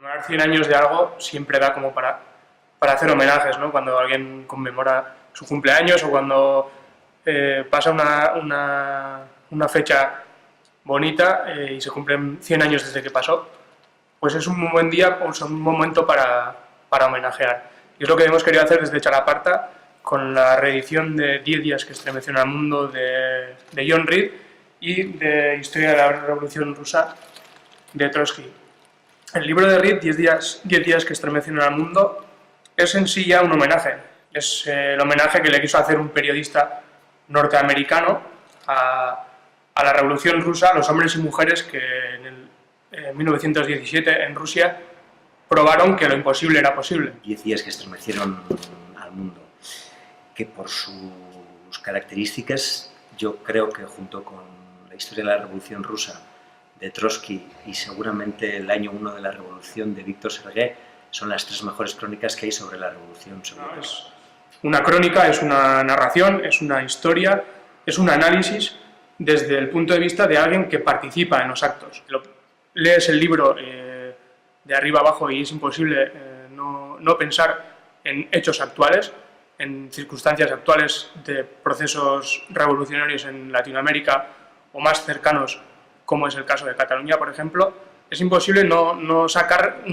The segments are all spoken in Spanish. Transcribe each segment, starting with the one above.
Conmemorar 100 años de algo siempre da como para hacer homenajes, ¿no? Cuando alguien conmemora su cumpleaños o cuando pasa una fecha bonita y se cumplen 100 años desde que pasó, pues es un buen día, es un momento para homenajear. Y es lo que hemos querido hacer desde Chalaparta con la reedición de 10 días que estremeció al mundo de John Reed y de Historia de la Revolución Rusa de Trotsky. El libro de Reed, 10 días que estremecieron al mundo, es en sí ya un homenaje. Es el homenaje que le quiso hacer un periodista norteamericano a la Revolución Rusa, a los hombres y mujeres que en 1917 en Rusia probaron que lo imposible era posible. 10 días que estremecieron al mundo, que por sus características yo creo que junto con la historia de la Revolución Rusa de Trotsky y seguramente el año 1 de la Revolución de Víctor Sergé son las 3 mejores crónicas que hay sobre la Revolución Soviética. Es una crónica, es una narración, es una historia, es un análisis desde el punto de vista de alguien que participa en los actos. Lees el libro de arriba abajo y es imposible no pensar en hechos actuales, en circunstancias actuales de procesos revolucionarios en Latinoamérica o más cercanos, como es el caso de Cataluña, por ejemplo. Es imposible no sacar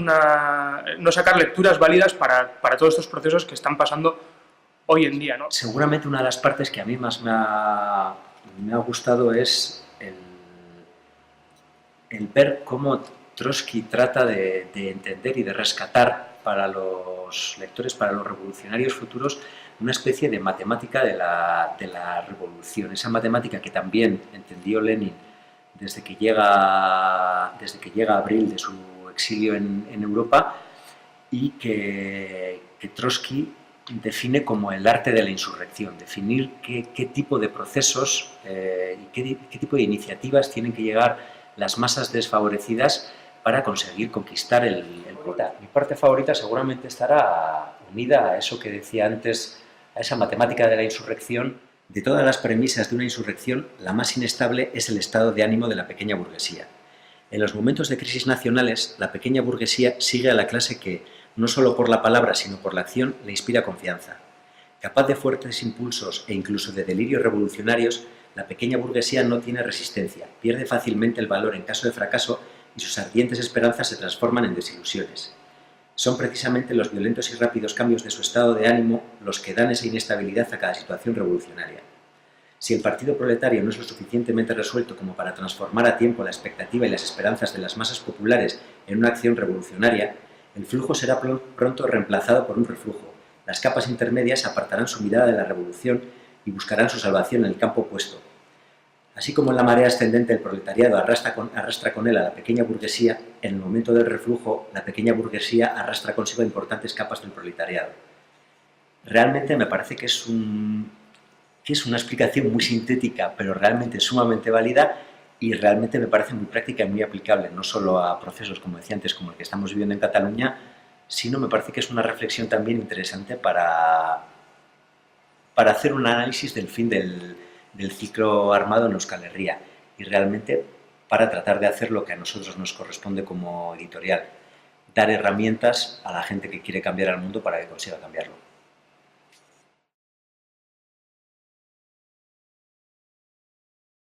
lecturas válidas para todos estos procesos que están pasando hoy en día, ¿no? Seguramente una de las partes que a mí más me ha gustado es el ver cómo Trotsky trata de entender y de rescatar para los lectores, para los revolucionarios futuros, una especie de matemática de la revolución. Esa matemática que también entendió Lenin desde que llega a abril de su exilio en Europa y que Trotsky define como el arte de la insurrección, definir qué tipo de procesos y qué tipo de iniciativas tienen que llegar las masas desfavorecidas para conseguir conquistar el planeta. Mi parte favorita seguramente estará unida a eso que decía antes, a esa matemática de la insurrección. De todas las premisas de una insurrección, la más inestable es el estado de ánimo de la pequeña burguesía. En los momentos de crisis nacionales, la pequeña burguesía sigue a la clase que, no solo por la palabra, sino por la acción, le inspira confianza. Capaz de fuertes impulsos e incluso de delirios revolucionarios, la pequeña burguesía no tiene resistencia, pierde fácilmente el valor en caso de fracaso y sus ardientes esperanzas se transforman en desilusiones. Son precisamente los violentos y rápidos cambios de su estado de ánimo los que dan esa inestabilidad a cada situación revolucionaria. Si el partido proletario no es lo suficientemente resuelto como para transformar a tiempo la expectativa y las esperanzas de las masas populares en una acción revolucionaria, el flujo será pronto reemplazado por un reflujo. Las capas intermedias apartarán su mirada de la revolución y buscarán su salvación en el campo opuesto. Así como en la marea ascendente el proletariado arrastra con él a la pequeña burguesía, en el momento del reflujo, la pequeña burguesía arrastra consigo a importantes capas del proletariado. Realmente me parece que es una explicación muy sintética, pero realmente sumamente válida y realmente me parece muy práctica y muy aplicable, no solo a procesos, como decía antes, como el que estamos viviendo en Cataluña, sino me parece que es una reflexión también interesante para hacer un análisis del fin del ciclo armado en Euskal Herria y realmente para tratar de hacer lo que a nosotros nos corresponde como editorial, dar herramientas a la gente que quiere cambiar al mundo para que consiga cambiarlo.